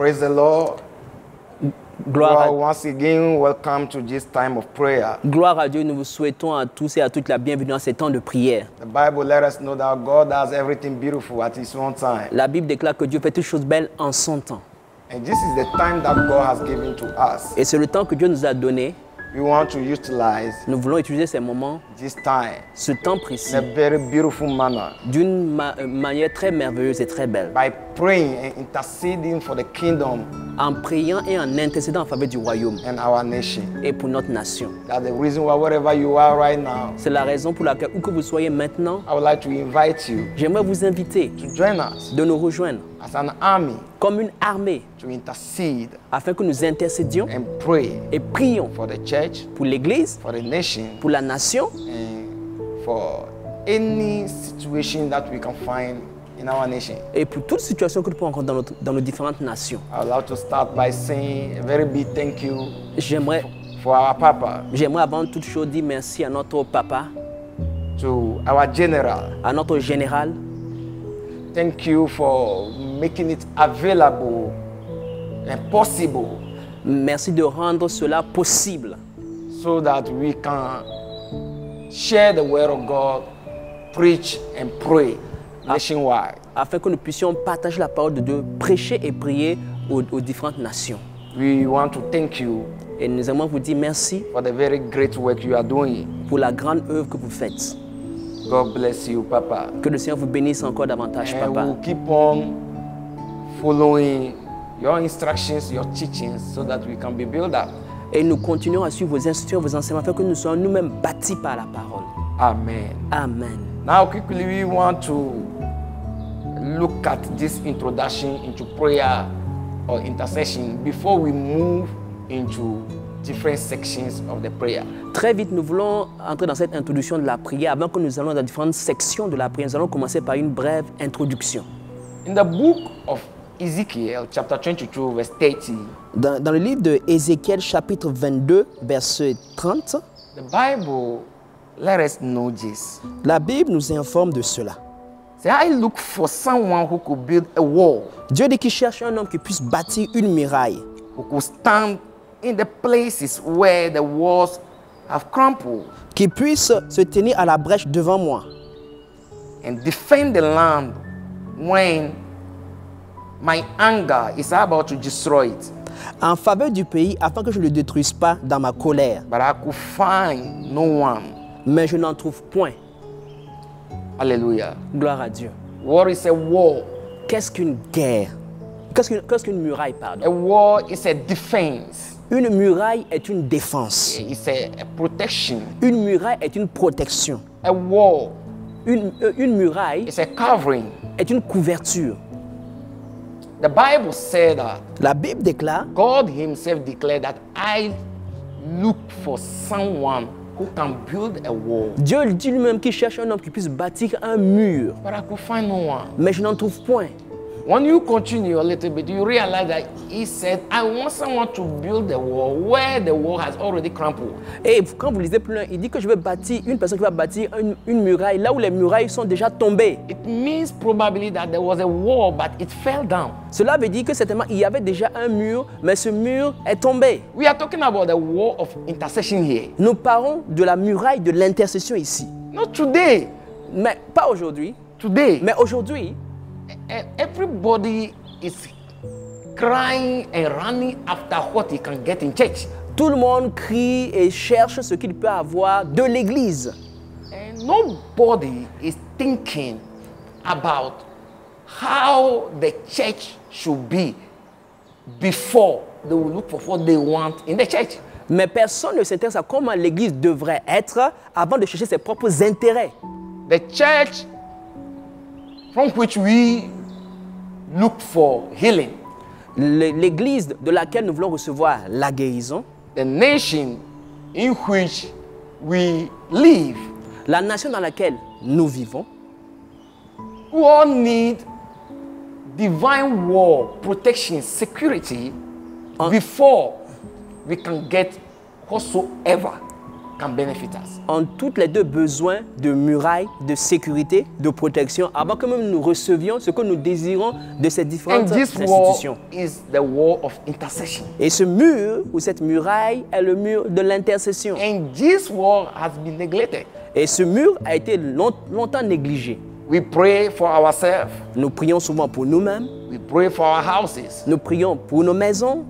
Praise the Lord. Gloire Once again, welcome to this time of prayer. Gloire à Dieu, nous vous souhaitons à tous et à toutes la bienvenue dans ces temps de prière. The Bible let us know that God does everything beautiful at His own time. La Bible déclare que Dieu fait toutes choses belles en son temps. And this is the time that God has given to us. Et c'est le temps que Dieu nous a donné. We want to utilize Nous voulons utiliser ces moments, this time ce temps précis, in a very beautiful manner d'une manière très merveilleuse et très belle. by praying and interceding for the kingdom En priant et en intercédant en faveur du royaume and our nation. et pour notre nation. That's the reason why wherever you are right now, C'est la raison pour laquelle, où que vous soyez maintenant, I would like to invite you j'aimerais vous inviter to join us de nous rejoindre as an army comme une armée to intercede afin que nous intercédions and pray et prions for the church, pour l'Église, for the nation, pour la nation and for any situation that we can find in our nation. et pour toute situation que nous pouvons rencontrer dans nos différentes nations. I would like to start by saying a very big thank you J'aimerais for our Papa, avant toute chose dire merci à notre papa, to our General. à notre général. Thank you for making it available and possible Merci de rendre cela possible so that we can share the word of God, preach and pray nationwide. afin que nous puissions partager la parole de Dieu, prêcher et prier aux différentes nations. We want to thank you Et nous aimons vous dire merci for the very great work you are doing. pour la grande œuvre que vous faites. God bless you, Papa. Que le Seigneur vous bénisse encore davantage, And papa. we'll keep on following your instructions, your teachings, so that we can be built up. Et nous continuons à suivre vos instructions, vos enseignements, afin que nous soyons nous-mêmes bâtis par la parole. Amen. Amen. Now, quickly, we want to look at this introduction into prayer or intercession before we move into different sections of the prayer. Très vite, nous voulons entrer dans cette introduction de la prière. Avant que nous allons dans différentes sections de la prière, nous allons commencer par une brève introduction. In the book of Ezekiel, chapter 22, verse 30, Dans le livre de Ézéchiel, chapitre 22, verset 30, the Bible let us know this. la Bible nous informe de cela. Say, I look for someone who could build a wall, Dieu dit qu'il cherche un homme qui puisse bâtir une muraille, who could stand in the places where the walls have crumbled qui puisse se tenir à la brèche devant moi and defend the land when my anger is about to destroy it. en faveur du pays afin que je ne le détruise pas dans ma colère. But I could find no one. Mais je n'en trouve point. Hallelujah. Gloire à Dieu. What is a wall? Qu'est-ce qu'une guerre? Qu'est-ce qu'une muraille, pardon? A wall is a defense. Une muraille est une défense. It's a protection. Une muraille est une protection. A wall Une muraille is a covering. est une couverture. The Bible said that La Bible déclare, God himself declared that I look for someone who can build a wall. Dieu dit lui-même qu'il cherche un homme qui puisse bâtir un mur. But I could find no one. Mais je n'en trouve point. When you continue a little bit, you realize that he said, I want someone to build a wall where the wall has already crumbled. Et quand vous lisez plus loin, il dit que je vais bâtir, une personne qui va bâtir une muraille là où les murailles sont déjà tombées. It means probably that there was a wall, but it fell down. Cela veut dire que certainement il y avait déjà un mur, mais ce mur est tombé. We are talking about the wall of intercession here. Nous parlons de la muraille de l'intercession ici. Not today. Mais pas aujourd'hui. Today, Mais aujourd'hui, everybody is crying and running after what he can get in church. tout le monde crie et cherche ce qu'il peut avoir de l'église. And nobody is thinking about how the church should be before they will look for what they want in the church. Mais personne ne s'intéresse à comment l'église devrait être avant de chercher ses propres intérêts. The church from which we look for healing, L'église de laquelle nous voulons recevoir la guérison, the nation in which we live, la nation dans laquelle nous vivons, we all need divine war, protection, security before we can get whatsoever can benefit us. ont toutes les deux besoin de murailles, de sécurité, de protection, avant que même nous recevions ce que nous désirons de ces différentes And this wall institutions. is the wall of intercession. Et ce mur, ou cette muraille, est le mur de l'intercession. And this wall has been neglected. Et ce mur a été longtemps négligé. We pray for ourselves. Nous prions souvent pour nous-mêmes, We pray for our houses. nous prions pour nos maisons,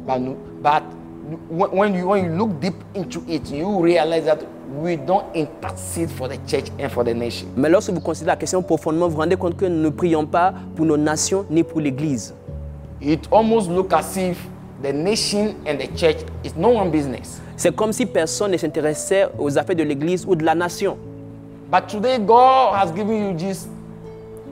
But when you look deep into it, you realize that we don't intercede for the church and for the nation. mais lorsque vous considérez la question profondément, vous vous rendez compte que nous ne prions pas pour nos nations ni pour l'Église. It almost looks as if the nation and the church is no one business. C'est comme si personne ne s'intéressait aux affaires de l'Église ou de la nation. But today, God has given you this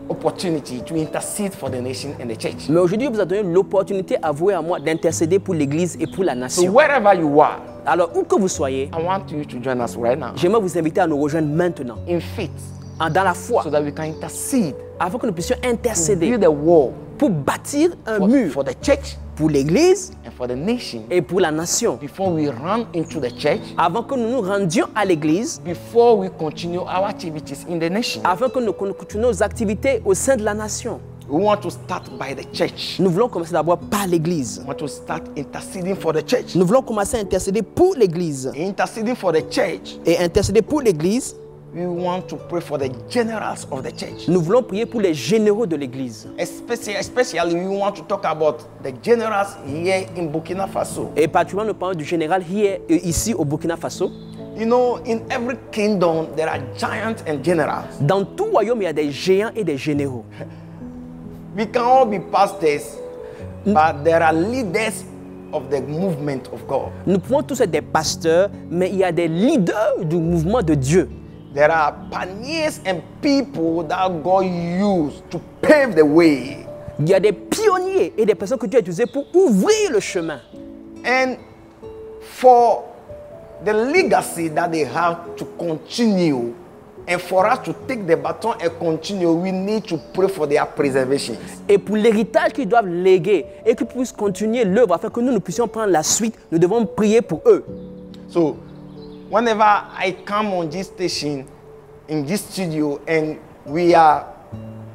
opportunity to intercede for the nation and the church. Mais aujourd'hui, vous avez donné l'opportunité à vous et à moi d'intercéder pour l'Église et pour la So nation. wherever you are, Alors, où que vous soyez, I want you to join us right now j'aimerais vous inviter à nous rejoindre maintenant, in faith dans la foi, so that we can intercede, afin que nous puissions to intercéder build a wall pour bâtir un mur for the church pour l'Église and for the nation et pour la nation. before we run into the church, Avant que nous nous rendions à l'Église, before we continue our activities in the nation. afin que nous continuions nos activités au sein de la nation. We want to start by the church. Nous voulons commencer d'abord par l'Église. We want to start interceding for the church. Nous voulons commencer à intercéder pour l'Église. Interceding for the church, Et intercéder pour l'Église, we want to pray for the generals of the church. nous voulons prier pour les généraux de l'Église. Especially we want to talk about the generals here in Burkina Faso. Et particulièrement, nous parlons du général ici au Burkina Faso. You know, in every kingdom, there are giants and generals. Dans tout royaume, il y a des géants et des généraux. We can all be pastors, but there are leaders of the movement of God. Nous pouvons tous être des pasteurs, mais il y a des leaders du mouvement de Dieu. There are pioneers and people that God used to pave the way. Il y a des pionniers et des personnes que Dieu a utilisées pour ouvrir le chemin. And for the legacy that they have to continue, and for us to take the baton and continue, we need to pray for their preservation. Et pour l'héritage qu'ils doivent léguer et qu'ils puissent continuer l'œuvre afin que nous puissions prendre la suite, nous devons prier pour eux. So, whenever I come on this station, in this studio, and we are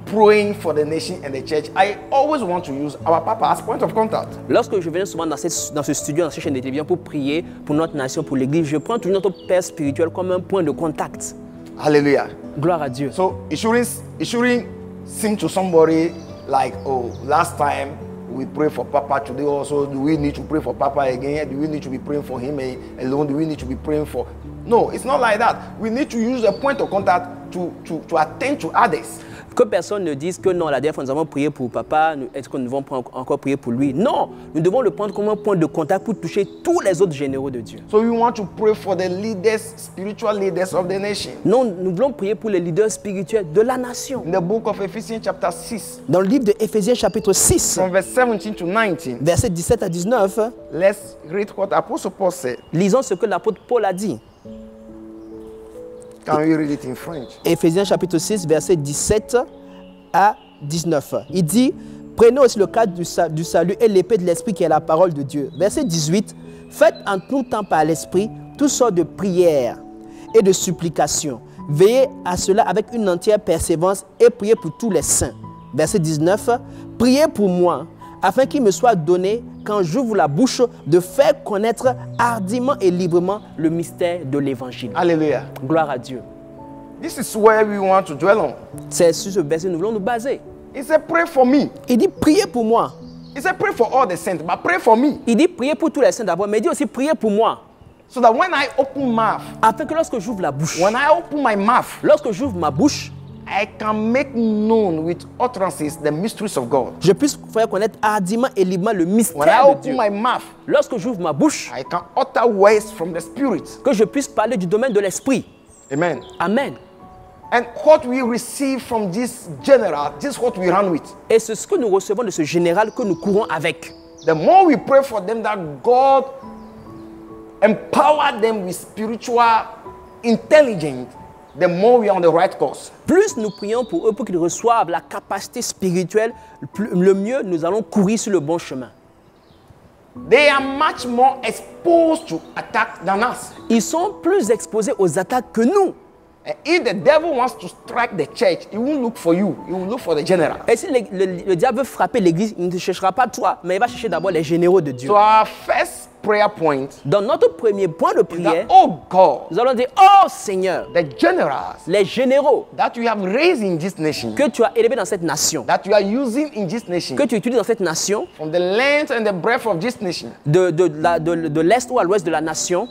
praying for the nation and the church, I always want to use our Papa as point of contact. Lorsque je viens souvent dans ce studio, dans cette chaîne de télévision pour prier pour notre nation, pour l'Église, je prends toujours notre Père spirituel comme un point de contact. Hallelujah. Gloire à Dieu. So it shouldn't seem to somebody like, oh, last time we pray for Papa, today also do we need to pray for Papa again? Do we need to be praying for him alone? Do we need to be praying for? No, it's not like that. We need to use a point of contact to attend to others. Que personne ne dise que non, la dernière fois nous avons prié pour papa, est-ce que nous devons encore prier pour lui? Non, nous devons le prendre comme un point de contact pour toucher tous les autres généraux de Dieu. So we want to pray for the leaders, spiritual leaders of the nation. Non, nous voulons prier pour les leaders spirituels de la nation. In the book of Ephesians chapter 6, Dans le livre de Éphésiens chapitre 6, from verse 17 to 19, versets 17 à 19, let's read what Apostle Paul said. lisons ce que l'apôtre Paul a dit. Can we read it in French? Éphésiens chapitre 6, versets 17 à 19. Il dit, prenez aussi le cadre du salut et l'épée de l'esprit qui est la parole de Dieu. Verset 18, faites en tout temps par l'esprit toutes sortes de prières et de supplications. Veillez à cela avec une entière persévérance et priez pour tous les saints. Verset 19, priez pour moi afin qu'il me soit donné, quand j'ouvre la bouche, de faire connaître hardiment et librement le mystère de l'évangile. Hallelujah. Gloire à Dieu. This is where we want to dwell on. C'est sur ce verset que nous voulons nous baser. He said, pray for me. Il dit, priez pour moi. He said, pray for all the saints, but pray for me. Il dit, priez pour tous les saints d'abord, mais il dit aussi, priez pour moi. So that when I open mouth, Afin que lorsque j'ouvre la bouche, when I open my mouth, lorsque j'ouvre ma bouche, I can make known with utterances the mysteries of God. je puisse faire connaître hardiment et librement le When I mystère de open Dieu. my mouth, Lorsque j'ouvre ma bouche, I can utter words from the Spirit. que je puisse parler du domaine de l'esprit. Amen. Amen. And what we receive from this general, this is what we run with. Et c'est ce que nous recevons de ce général que nous courons avec. The more we pray for them, that God empower them with spiritual intelligence, the more we are on the right course. Plus nous prions pour eux pour qu'ils reçoivent la capacité spirituelle, le mieux nous allons courir sur le bon chemin. they are much more exposed to attack than us. Ils sont plus exposés aux attaques que nous. And if the devil wants to strike the church, he won't look for you. He will look for the general. Et si le diable veut frapper l'église, il ne cherchera pas toi, mais il va chercher d'abord les généraux de Dieu. So our first prayer point Dans notre premier point de is prière, that, oh God, nous allons dire, oh Seigneur, the generals les généraux that you have raised in this nation, que tu as élevés dans cette nation, that you are using in this nation, que tu utilises dans cette nation, from the length and the breadth of this nation, de l'est ou à l'ouest de la nation,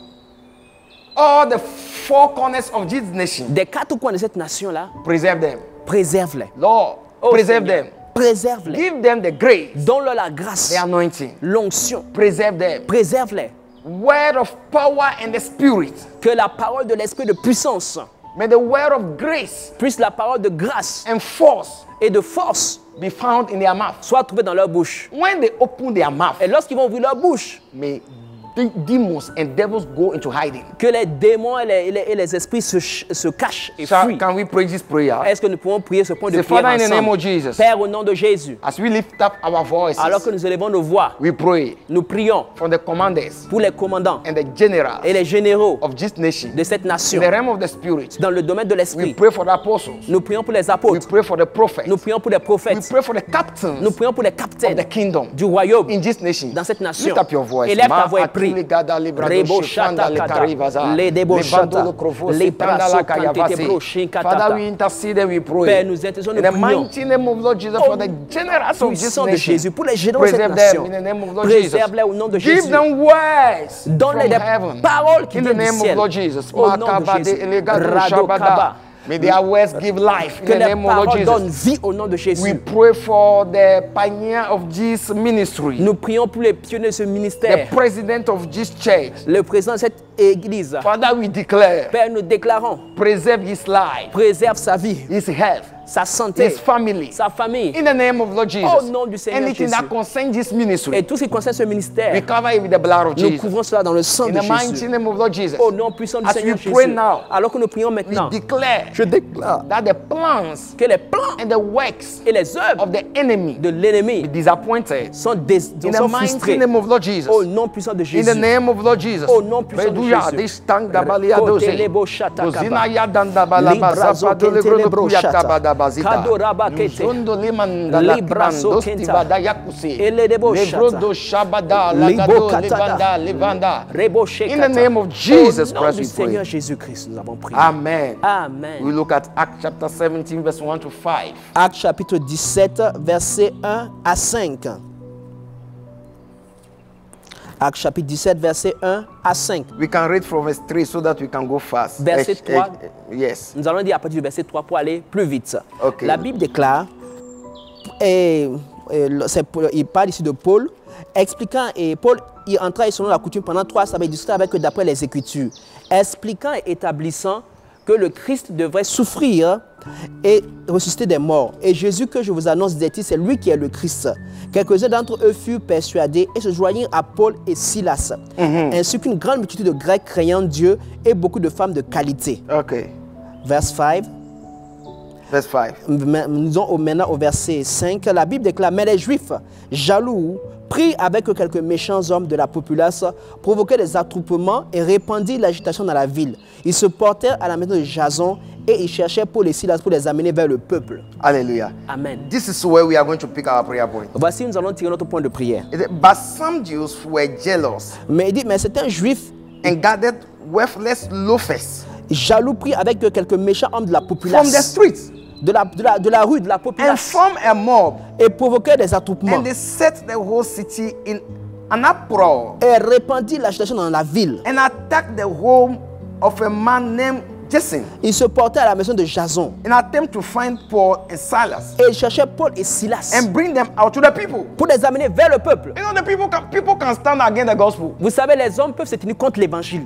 all the four corners of this nation, des quatre coins de cette nation-là, preserve them. préserve-les. Lord, Oh, preserve Seigneur, them. préserve-les. Give them the grace, Donne-leur la grâce, the anointing. l'onction. Preserve them. Préserve-les. Word of power and the spirit. Que la parole de l'esprit de puissance, May the word of grace puisse la parole de grâce and force et de force be found in their mouth. soit trouvée dans leur bouche. When they open their mouth, Et lorsqu'ils vont ouvrir leur bouche, may demons and devils go into hiding. que les démons et les esprits se cachent et fuient. Can we pray this prayer? Est-ce que nous pouvons prier ce point de Say, prière Father, in the name of ensemble? Jesus, Père, au nom de Jésus, as we lift up our voices, alors que nous élevons nos voix, we pray nous prions for the commanders pour les commandants and the generals et les généraux of this nation. de cette In nation. the realm of the spirit, Dans le domaine de we l'esprit, pray for the apostles. nous prions pour les We apôtres, pray for the prophets. nous prions pour les We prophètes, pray for the captains nous prions pour les of capitaines the kingdom du royaume in this nation. dans cette nation. Lift up your voice. Élève ta voix et prie. Rebo shata kata, le debo shata, le braso kante te bro shinkata. Father, we intercede and we Père, pray. nous intercessons, In nous the prions. mighty name of Lord Jesus, for the generals of this Puissant de nation. Jésus, pour les généraux de cette Preserve them nation. in the name of Lord Jesus. Préserve-les au nom de Give Jésus. them words Donne-les from des heaven. paroles qui In the viennent du name of ciel. Lord Jesus. Au nom de Makabade Jésus. elegado Rado shabada. kaba. May their words give life in Que the les name of Lord paroles donnent Jesus. vie au nom de We Jésus. pray for the pioneer of this ministry, Nous prions pour les pionniers de ce the ministère, president of this church. le président de cette église. Father, we declare, Père, nous déclarons, preserve his life, préserve sa vie, his health, sa santé, his family. sa famille. In the name of Lord Jesus. Au nom du Seigneur Anything Jésus. that concerns this Et ministry, tout ce qui concerne ce ministère, we cover it with the blood of nous Jesus. couvrons cela dans le sang In de the mighty Jésus. name of Lord Jesus, Au nom puissant du as Seigneur we pray Jésus. now, Alors que nous prions we maintenant, declare je déclare that the plans que les plans and the works et les œuvres of the enemy de l'ennemi be disappointed. sont In the sont mighty frustrés. name of Lord Jesus. Au nom puissant de In Jésus. the name of Lord Jesus. Au nom puissant de Reduya, Jésus. this tongue da balia dose. Kotelebo shatakaba. Bozina ya danda balaba Librazo zapado le grodo kentelebro kuya shata. tabada bazita. Kadoraba kete. Luzondo limanda la Librazo kibandosti kenta. bada yakuse. Eledebo Lebrodo shabada Libo lagado katada. levanda. Rebo In shekata. the name of Jesus Au nom Christ du we pray. Seigneur Jésus-Christ, nous avons prié. Amen. We Amen. look at Acts chapter 17 verse 1 to 5. Actes chapitre 17, versets 1 à 5. Actes chapitre 17, verset 1 à 5. We can read from verse 3 so that we can go fast. Verset 3. Yes. Nous allons dire à partir du verset 3 pour aller plus vite. Ok. La Bible déclare, il parle ici de Paul, expliquant, et Paul il entra selon la coutume pendant 3 semaines, il discutait avec eux d'après les Écritures, expliquant et établissant que le Christ devrait souffrir et ressusciter des morts. Et Jésus que je vous annonce, dit-il, c'est lui qui est le Christ. Quelques-uns d'entre eux furent persuadés et se joignirent à Paul et Silas, ainsi qu'une grande multitude de Grecs craignant Dieu et beaucoup de femmes de qualité. Okay. Verse 5. Verse 5. Nous sommes maintenant au verset 5. La Bible déclare, mais les Juifs, jaloux, prirent avec eux quelques méchants hommes de la populace, provoquaient des attroupements et répandirent l'agitation dans la ville. Ils se portèrent à la maison de Jason et ils cherchaient Paul et Silas pour les amener vers le peuple. Hallelujah. Amen. This is where we are going to pick our prayer point. Voici, nous allons tirer notre point de prière. But some Jews were jealous Mais il dit, mais certains Juifs, and gathered worthless loafers jaloux, prirent avec eux quelques méchants hommes de la from the populace, streets de la rue, de la and populace, formed a mob, et provoquaient des attroupements and they set the whole city in an uproar et répandirent l'agitation dans la ville. and attacked the home of a man named Jason Ils se portaient à la maison de Jason in attempt to find Paul and Silas et ils cherchaient Paul et Silas and bring them out to the people. pour les amener vers le peuple. You know, the people can stand against the gospel. Vous savez, les hommes peuvent se tenir contre l'évangile.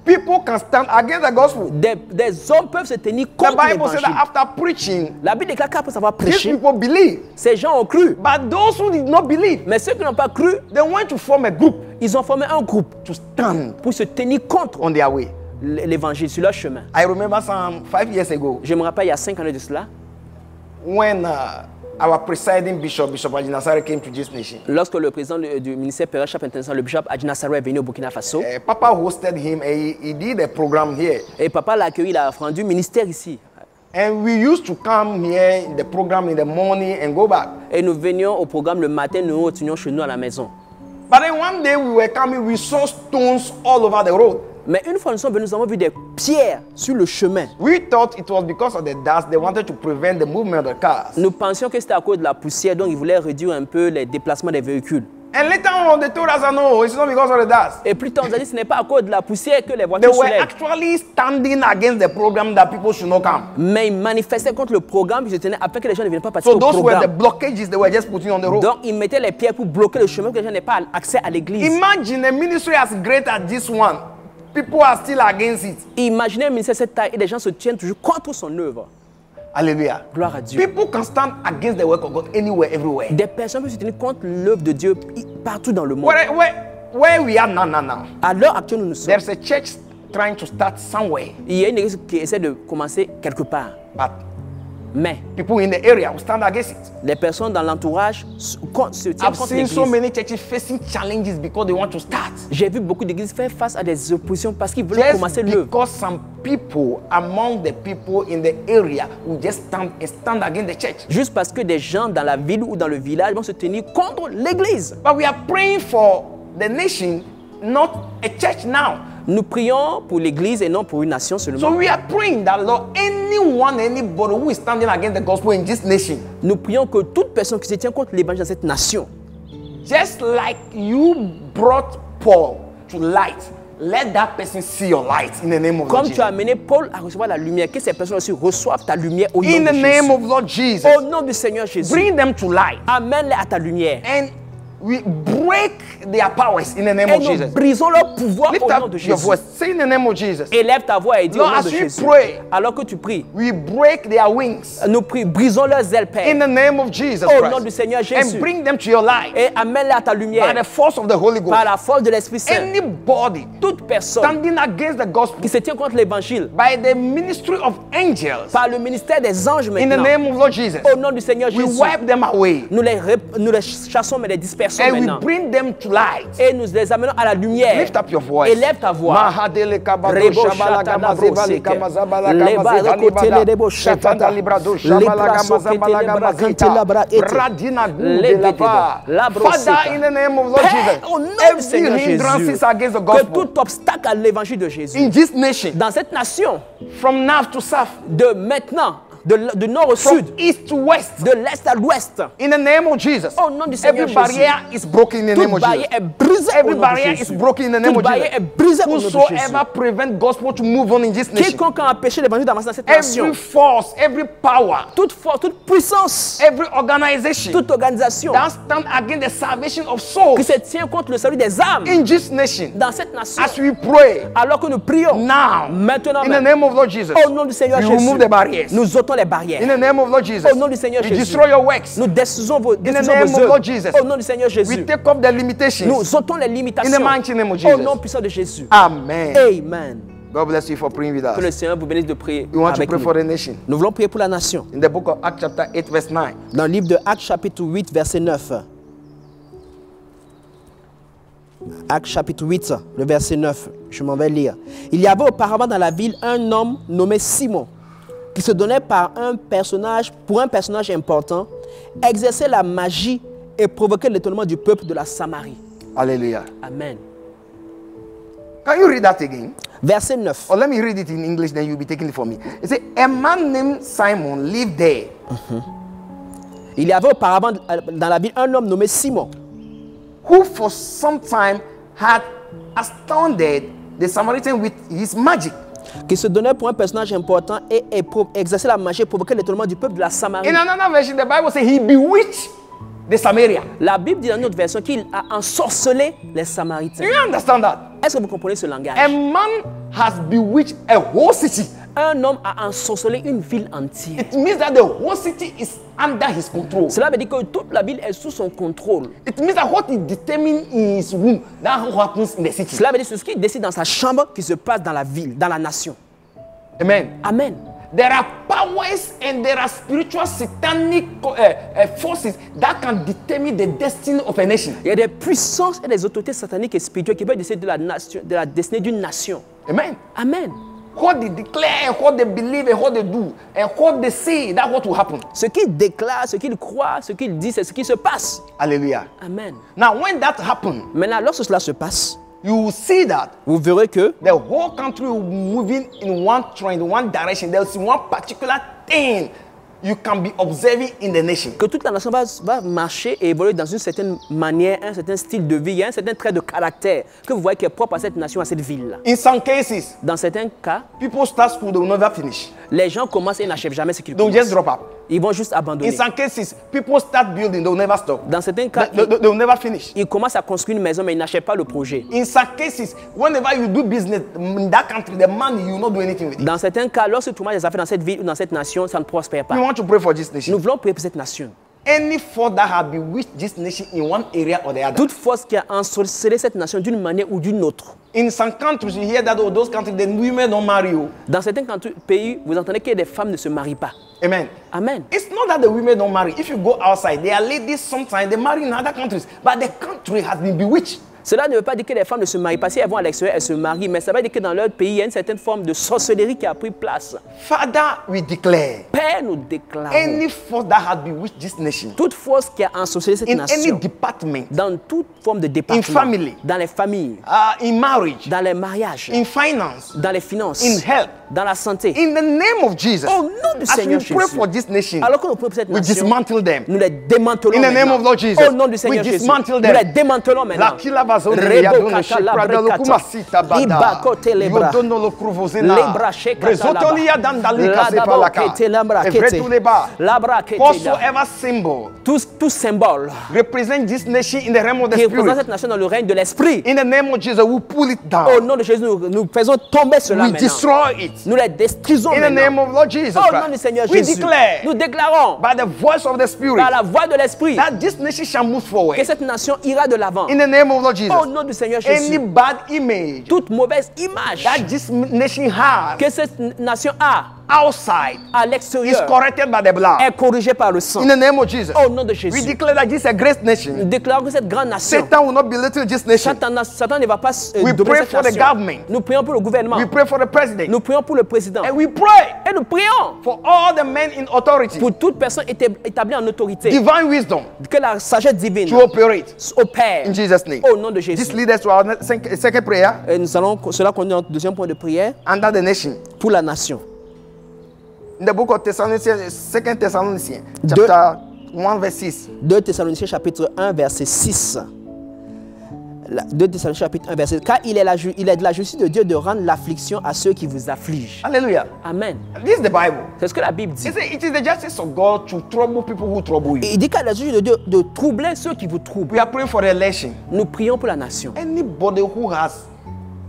People can stand against the gospel. Des hommes peuvent se tenir The contre Bible said l'évangile. that after preaching, La Bible déclare qu'après avoir these prêché, people believe. ces gens ont cru. But those who did not believe, Mais ceux qui n'ont pas cru, they went to form a group ils ont formé un groupe to stand pour se tenir contre on their way. l'évangile sur leur chemin. I remember some 5 years ago Je me rappelle, il y a 5 années de cela, when our presiding bishop, Bishop Ajinasare, came to this nation, Lorsque le président du ministère Père-Chap international, le bishop Adjina Sarou est venu au Burkina Faso, Papa hosted him and he did a program here. et papa l'a accueilli, il a rendu ministère ici. And we used to come here in the program in the morning and go back. Et nous venions au programme le matin, nous retournions chez nous à la maison. But then one day we were coming, we saw stones all over the road. Mais une fois nous sommes venus, nous avons vu des pierres sur le chemin. We thought it was because of the dust. They wanted to prevent the movement of the cars. Nous pensions que c'était à cause de la poussière, donc ils voulaient réduire un peu les déplacements des véhicules. And later on, they told us, no, it's not because of the dust. Et plus tard, on a dit ce n'est pas à cause de la poussière que les They voitures se were lèvent. actually standing against the program that people should not come. Mais ils manifestaient contre le programme, ils se tenaient afin que les gens ne viennent pas participer So au those were the programme. blockages they were just putting on the road. Donc ils mettaient les pierres pour bloquer le chemin, pour que les gens n'aient pas accès à l'église. Imagine a ministry as great as this one. People are still against it. Imaginez un ministère de cette taille et les gens se tiennent toujours contre son œuvre. Hallelujah. Gloire à Dieu. People can stand against the work of God anywhere, everywhere. Des personnes peuvent se tenir contre l'œuvre de Dieu partout dans le monde. Where we are now. À l'heure actuelle où nous sommes, There's a church trying to start somewhere. il y a une église qui essaie de commencer quelque part. But Mais people in the area will stand against it. les personnes dans l'entourage se tiennent I've contre seen so l'église. many churches facing challenges because they want to start. J'ai vu beaucoup d'églises faire face à des oppositions parce qu'ils veulent Just commencer l'œuvre. because some people among the people in the area will just stand against the church. Juste parce que des gens dans la ville ou dans le village vont se tenir contre l'église. But we are praying for the nation, not a church now. Nous prions pour l'église et non pour une nation So seulement. we are praying that, Lord, anybody who is standing against the gospel in this nation, Nous prions que toute personne qui se tient contre l'évangile dans cette nation, just like you brought Paul to light, let that person see your light in the name of comme Lord tu as Jesus. amené Paul à recevoir la lumière, que ces personnes aussi reçoivent ta lumière au nom In de the name Jésus. of Lord Jesus, Au nom du Seigneur Jésus, bring them to light. amène-les à ta lumière. And we break their powers in the name Et of nous Jesus. brisons leur pouvoir Lift au nom up de your Jésus. voice. Say in the name of Jesus. Élève ta voix et dis Lord, au nom as de we Jésus. pray, Alors que tu pries, we break their wings nous brisons leurs ailes, in Père, the name of Jesus au nom du Christ. Seigneur Jésus. And bring them to your light Et amène-les à ta by lumière the force of the Holy par Ghost. la force de l'Esprit Saint. Anybody Toute personne standing against the gospel qui se tient contre l'évangile by the ministry of angels par le ministère des anges in the maintenant, name of Lord Jesus, au nom du Seigneur we Jésus, wipe them away nous les chassons mais les dispersons and we maintenant. bring them to light. Et nous les amenons à la lumière. Lift up your voice. Élève ta voix. Mahadele kabado Rebo shabala shata gama da zebali broseke. kama zabala Le gama baroko zebali bada. tele rebo shata Shatanda da. librado Le shabala gama braso zabala ketele gama brakante zita. la bra ete. Radina Le gude gede lava. de. La broseka. Father, in the name of Lord Père, Jesus, au nom du Seigneur every hindrance Jésus, against the que gospel tout obstacle à l'évangile de Jésus, in this nation, dans cette nation, from north to south, de maintenant, de nord au from sud, east to west, de l'est à l'ouest, in the name of Jesus, au nom du Seigneur every Jésus, barrier is broken in the name toute of barrière Jesus. est brisée au Every nom de barrier Jésus. is broken in the name Toute of barrière est Jesus. brisée au nom de Jésus. Whosoever prevent gospel to move on in this nation, Quiconque a empêché l'évangile d'avancer dans cette nation, every force, every power, toute force, toute puissance, every organization toute organisation that stand against the salvation of qui souls se tient contre le salut des âmes in this nation, dans cette nation, as we pray alors que nous prions now, maintenant in the même, name of Lord Jesus, au nom du Seigneur we Jésus, remove the barriers. nous ôtons les In barrières. the name of Lord Jesus, Au nom du Seigneur we Jésus, destroy your works. nous détruisons vos name of œuvres. Lord Jesus, Au nom du Seigneur We Jésus, take off the limitations. nous ôtons les In the limitations. mighty name of Au Jesus. nom puissant de Jésus. Amen. Amen. God bless you for praying with Que le us. Seigneur vous bénisse de prier We want to avec pray nous. for the nation. Nous voulons prier pour la nation. In the book of Acts chapter 8 verse 9. Dans le livre de Actes chapitre 8 verset 9. Actes chapitre 8, le verset 9, je m'en vais lire. Il y avait auparavant dans la ville un homme nommé Simon, qui se donnait pour un personnage important, exerçait la magie et provoquait l'étonnement du peuple de la Samarie. Hallelujah. Amen. Can you read that again? Verset 9. Or let me read it in English, then you'll be taking it for me. It says, a man named Simon lived there. Il y avait auparavant dans la ville un homme nommé Simon, Who for some time had astounded the Samaritan with his magic. qui se donnait pour un personnage important et exerçait la magie et provoquait l'étonnement du peuple de la Samarie. In another version, the Bible says he bewitched the Samaria. La Bible dit dans notre version qu'il a ensorcelé les Do Samaritains. you understand that? Est-ce que vous comprenez ce langage? A man has bewitched a whole city. Un homme a ensorcelé une ville entière. It means that the whole city is under his control. Cela veut dire que toute la ville est sous son contrôle. It means that what he determines in his room, that what happens in the city. Cela veut dire que c'est ce qu'il décide dans sa chambre qui se passe dans la ville, dans la nation. Amen. Amen. there are powers and there are spiritual satanic forces that can determine the destiny of a nation. Il y a des puissances et des autorités sataniques et spirituelles qui peuvent décider de la destinée d'une nation. Amen. Amen. What they declare and what they believe and what they do and what they say, that's what will happen. Ce qu'ils déclarent, ce qu'ils croient, ce qu'ils disent, c'est ce qui se passe. Hallelujah. Amen. Now, when that happens, Maintenant, lorsque cela se passe, you will see that vous verrez que the whole country will be moving in one trend, one direction. There's one particular thing you can be observing in the nation. toute la nation va marcher et évoluer dans une certaine manière, un certain style de vie, un certain trait de caractère que vous voyez qui est propre à cette nation, à cette ville-là. In some cases, Dans certains cas, people start school, they will never finish. les gens commencent et n'achèvent jamais ce qu'ils They'll just commencent. drop out. Ils vont juste In abandonner. some cases, people start building, they will never stop. Dans certains cas, They will never finish. ils commencent à construire une maison, mais ils n'achètent pas le projet. In some cases, whenever you do business in that country, the money, you will not do anything with it. Dans certains cas, lorsque tu manges des affaires dans cette ville ou dans cette nation, ça ne prospère pas. We want to pray for this nation. Nous voulons prier pour cette nation. Any force that have bewitched this nation in one area or the other. Toute force qui a ensorcelé cette nation d'une manière ou d'une autre. In some countries, you hear that those countries, the women don't marry you. Dans certains pays, vous entendez que des femmes ne se marient pas. Amen. Amen. It's not that the women don't marry. If you go outside, there are ladies sometimes, they marry in other countries. But the country has been bewitched. Cela ne veut pas dire que les femmes ne se marient pas. Si elles vont à l'extérieur, elles se marient. Mais ça veut dire que dans leur pays, il y a une certaine forme de sorcellerie qui a pris place. Father, we declare, Père, nous déclarons. any force that has bewitched this nation, Toute force qui a ensorcelé cette in any nation, department, dans toute forme de département, family, dans les familles, in marriage, dans les mariages, in finance, dans les finances, in health, dans la santé. in the name of Jesus, Au nom du as we Seigneur pray Jésus. for this nation, Alors que nous prions pour cette we nation, dismantle them. nous les démantelons In the name maintenant. of Lord Jesus, Au nom du Seigneur we Jésus, dismantle nous them. les démantelons maintenant. La kila bazone Rebo ya dono kata shepra la da brekata. lokuma sita bada. Liba kote lebra. Yodono lo kruvozena. Lebra shekata Brezotoli ya dandali laba. kase La palaka. dabo kete lambra kete. Evretu leba. Labra kete Whatsoever symbol tout symbole represent this nation in the realm of the qui représente spirit. cette nation dans le règne de l'esprit. In the name of Jesus, we pull it Au down. nom de Jésus, nous faisons tomber cela We maintenant. destroy it. Nous les détruisons In the name maintenant. of Lord Jesus Au nom du Christ, Seigneur we Jésus, declare nous déclarons by the voice of the Spirit par la voix de l'esprit that this nation shall move forward. que cette nation ira de l'avant. In the name of Lord Jesus, Au nom du Seigneur any Jésus, bad image toute mauvaise image that this nation has que cette nation a outside à is l'extérieur corrected by the blood. est corrigée par le sang. In the name of Jesus, Au nom de we Jésus, declare that this is a great nous nation. déclarons que cette grande nation, Satan will not belittle this nation. Satan ne va pas We dominer pray cette for the nation. government. Nous prions pour le gouvernement. We pray for the president. Nous prions pour le président. And we pray Et nous prions for all the men in authority, pour toute personne établie en autorité. divine wisdom Que la sagesse divine to operate. opère In Jesus' name. au nom de This Jésus. leads us to our second prayer Et nous allons, cela conduit notre deuxième point de prière under the nation. pour la nation. In the book of Thessalonians, 2 Thessalonians, Deux- chapter 1, verse 6. 2 Thessaloniciens chapitre 1 verset 6. 2 Thessaloniciens chapitre 1 verset 6. Car il est de la justice de Dieu de rendre l'affliction à ceux qui vous affligent. Hallelujah. Amen. This is the Bible. C'est ce que la Bible dit. It is the justice of God to trouble people who trouble you. Et il dit qu'à la justice de Dieu de troubler ceux qui vous troublent. We are praying for the election. Nous prions pour la nation. Anybody who has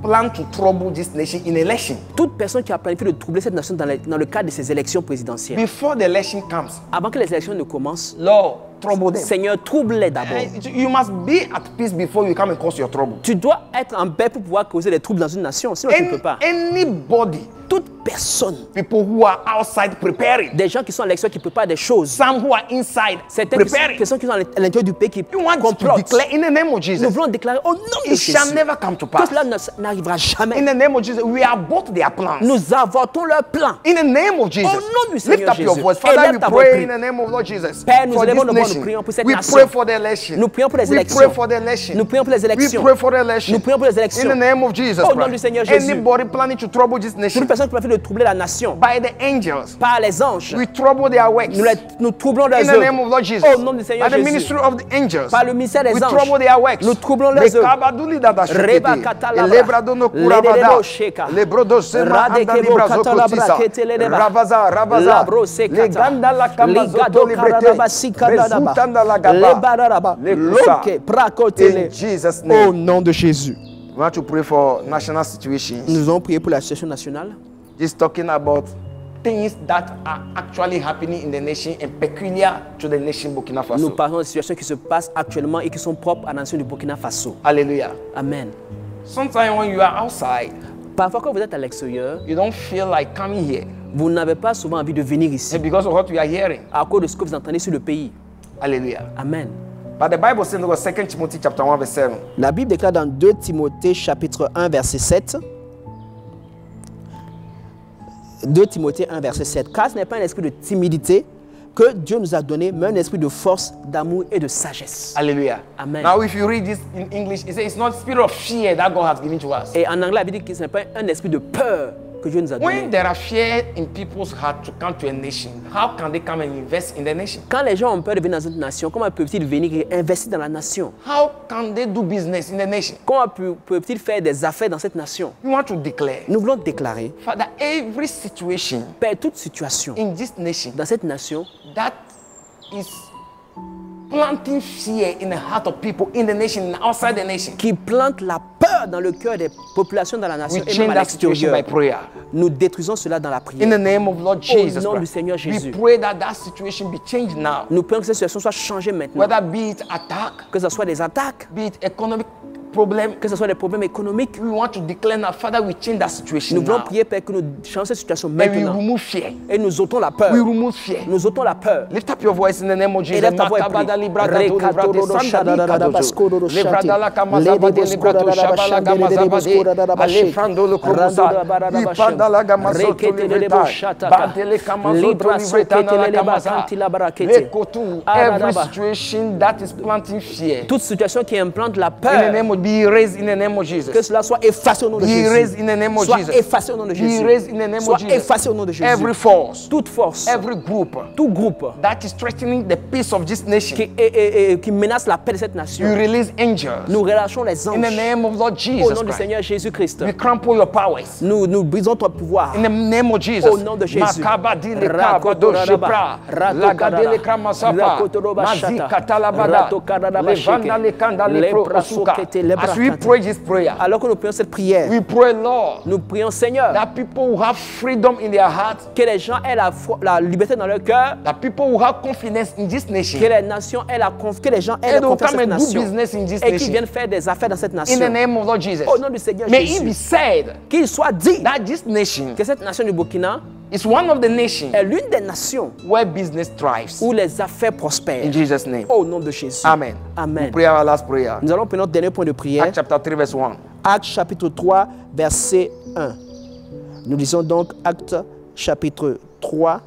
planned to trouble this nation in election, Toute personne qui a planifié de troubler cette nation dans le cadre de ces élections présidentielles. before the election comes, Avant que les élections ne commencent, Lord, trouble them. Seigneur, trouble-les d'abord. You must be at peace before you come and cause your trouble. Tu dois être en paix pour pouvoir causer des troubles dans une nation, sinon tu ne peux pas. Anybody, Toute personne, people who are outside preparing, des gens qui sont à l'extérieur qui préparent des choses, some who are inside certains preparing, qui sont à l'intérieur du pays qui you want to complotent. declare in the name of Nous Jesus, voulons déclarer au nom de it shall Jésus never come to que pass. cela n'arrivera In jamais. the name of Jesus, we abort their plans. Nous avortons leurs plans. In the name of Jesus, Au nom du lift Seigneur up your Jésus. voice. Father, Élève we ta voix, pray prie. in the name of Lord Jesus Père, nous for élevons this nos voix, nous nation. prions pour cette We nation. pray for the election. Nous prions pour les We élections. pray for the election. Nous prions pour les We élections. pray for the election. Nous prions pour les In élections. the name of Jesus Au nom du Christ. Seigneur Jésus. Anybody planning to trouble this nation Toute personne qui planifie de troubler la nation by the angels, par les anges, we trouble their works. nous troublons leurs In the name of œuvres. Lord Jesus, Au nom du Seigneur by the Jésus. ministry of the angels, Par le ministère des we anges, trouble their works. nous troublons leurs œuvres. Bekabaduli dada shekete. Reba katalabra. Elebradono kuravada. Lededebo sheka. Lebrodo sema Radekebo andali brazo katalabra kotisa. keteleleba. Rabaza. Labro sekata. Leganda la kamazoto Ligado librete. karadaba sikadadaba. Bezutanda la gaba. Lebararaba. Lekusa. Loke prakotele. In Jesus' Au name. nom de Jésus. We want to pray for national situations. Nous allons prier pour la situation nationale. Just talking about things that are actually happening in the nation and peculiar to the nation Burkina Nous Faso. parlons des situations qui se passent actuellement et qui sont propres à la nation du Burkina Faso. Hallelujah. Amen. Sometimes when you are outside, Parfois, quand vous êtes à l'extérieur, you don't feel like coming here. Vous n'avez pas souvent envie de venir ici And because of what we are hearing. à cause de ce que vous entendez sur le pays. Hallelujah. Amen. But the Bible says in 2 Timothy chapter 1 verse 7. La Bible déclare dans 2 Timothée chapitre 1 verset 7. 2 Timothée 1 verset 7. Car ce n'est pas un esprit de timidité que Dieu nous a donné, mais un esprit de force, d'amour et de sagesse. Hallelujah. Amen. Now if you read this in English, it says it's not spirit of fear that God has given to us. Et en anglais, la Bible dit que ce n'est pas un esprit de peur que Dieu nous a donné. When there are fear in people's heart to come to a nation, how can they come and invest in the nation? Quand les gens ont peur de venir dans une nation, comment peuvent-ils venir et investir dans la nation? How can they do business in the nation? Comment peuvent-ils faire des affaires dans cette nation? We want to declare, Nous voulons déclarer, Father, every situation Père, toute situation in this nation dans cette nation that is planting fear in the heart of people in the nation and outside the nation, qui plante la peur dans le cœur des populations dans la nation we et même change à that situation by l'extérieur. prayer. Nous détruisons cela dans la In the prière. name of Lord Jesus nom du Christ, Seigneur we Jésus. pray that that situation be changed now. Nous prions que cette situation soit changée maintenant. Whether be it attack, Que ce soit des attaques, be it economic problem, que ce soit des problèmes économiques. we want to declare now, Father, we change that situation Nous voulons now. prier, Père, que nous changeons cette situation And we maintenant. remove fear. Et nous ôtons la peur. We remove fear. Nous ôtons la peur. Lift up your voice in the name of Jesus. Élève ta voix et prie. Makabada librada to librade sandali kadozo. Librada la kamazabade librato shabalaga mazabade. Alefrando lo kromusa. Ipada la gamazoto libreta. Badele kamazoto libreta na la kamaza. Lekotu. Every situation that is planting fear. Toute situation qui implante la In the peur, name of, be erased in the name of que Jesus. cela soit effacé au nom de Be Jésus. erased in the name of Soit Jesus. effacé au nom de Be Jésus. erased in the name Soit of Jesus. effacé au nom de Jésus. Every force, Toute force, every group tout groupe that is threatening the peace of this nation, qui menace la paix de cette nation, you release angels. nous relâchons les In the anges. name of Lord Au Jesus nom du Christ, Seigneur Jésus-Christ, we crumple your powers. nous brisons ton pouvoir. In the name of Jesus, Au nom de Jésus. Makabadile kabado shepra, lagadele kramasapa, mazikatalabada, levanda lekanda lepro osuka. As we pray this prayer, Alors que nous prions cette prière, we pray, Lord, nous prions Seigneur, that people will have freedom in their hearts, que les gens aient la liberté dans leur cœur, that people will have confidence in this nation, que les nations aient que les gens aient and la they will confiance come dans and cette do nation business in this et qu'ils nation. viennent faire des affaires dans cette In nation. the name of Lord Jesus, Au nom du Seigneur may it be Jésus, said qu'il soit dit that this nation que cette nation du Burkina is one of the nations est l'une des nations where business thrives. où les affaires prospèrent. In Jesus' name. Au nom de Jésus. Amen. Amen. We pray our last prayer. Nous allons prendre notre dernier point de prière. Acts chapter 3 verse 1. Actes chapitre 3, verset 1. Nous lisons donc Actes chapitre 3,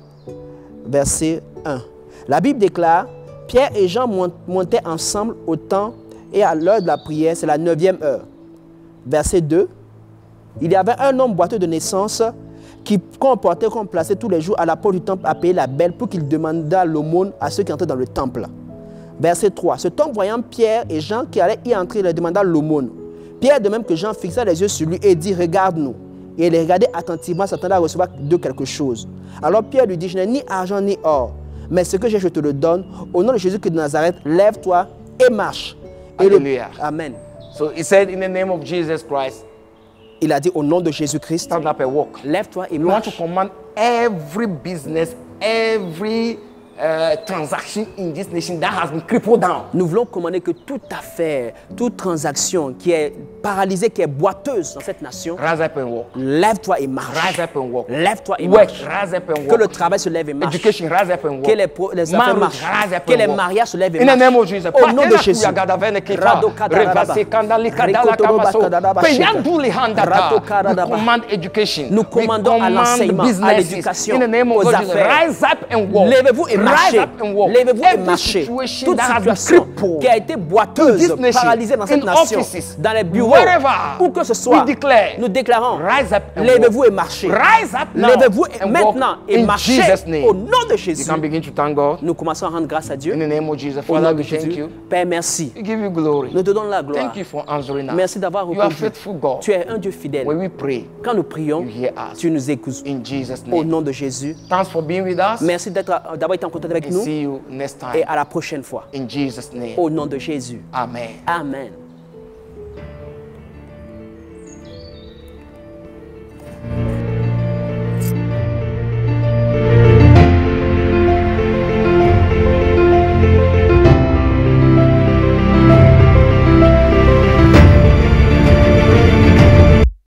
verset 1. La Bible déclare, Pierre et Jean montaient ensemble au temps et à l'heure de la prière, c'est la 9e heure. Verset 2. Il y avait un homme boiteux de naissance qu'on plaçait tous les jours à la porte du temple à payer la belle pour qu'il demandât l'aumône à ceux qui entraient dans le temple. Verset 3. Cet homme, voyant Pierre et Jean qui allaient y entrer, leur demanda l'aumône. Pierre, de même que Jean, fixa les yeux sur lui et dit, regarde-nous. Et il les regardait attentivement, s'attendait à recevoir de quelque chose. Alors Pierre lui dit, je n'ai ni argent ni or, mais ce que j'ai, je te le donne. Au nom de Jésus-Christ de Nazareth, lève-toi et marche. Et Hallelujah. Amen. So he said, in the name of Jesus Christ, Il a dit au nom de Jésus-Christ, stand up and walk. lève-toi et We want to marche. command every business, every transaction in this nation that has been crippled down. Nous voulons commander que toute affaire, toute transaction qui est paralysée, qui est boiteuse dans cette nation, Rise up and walk. lève-toi et marche. Rise up and walk. Lève-toi et Work. marche. Rise up and Que le walk. travail se lève et marche. Education. Rise up and walk. Que les affaires Marriage, marchent. rise up Que and les walk. mariages se lèvent et In the marchent. name of Jesus. Au nom de Jésus. We command education. Nous commandons à l'enseignement, à l'éducation, In the name of aux God, Jesus. affaires. Rise up and walk. Lèvez-vous et Rise marchez. up and walk. Lèvez-vous et Every marchez. situation Toute that has been situation crippled qui a été in boiteuse, this nation, paralysée dans cette in nation, offices, dans les bureaux, wherever, où que ce soit, we declare, nous déclarons, rise up and lèvez-vous walk. et marchez. Rise up now Lèvez-vous and maintenant walk et in marchez Jesus' name. au nom de You Jésus. can begin to thank God. Nous commençons à rendre grâce à Dieu. In the name of Jesus. Au nom Father, de we thank Jésus. you. Père, merci. We give you glory. Nous te donnons la gloire. Thank you for answering us. Merci d'avoir You are répondu. faithful God. Tu es un Dieu fidèle. When we pray, Quand nous prions, you hear us. tu nous écoutes. In Jesus' Au name. nom de Jésus. Thanks for being with us. Merci d'avoir été en contact avec And nous. see you next Et time. à la prochaine fois. In Jesus' name. Au nom de Jésus. Amen. Amen.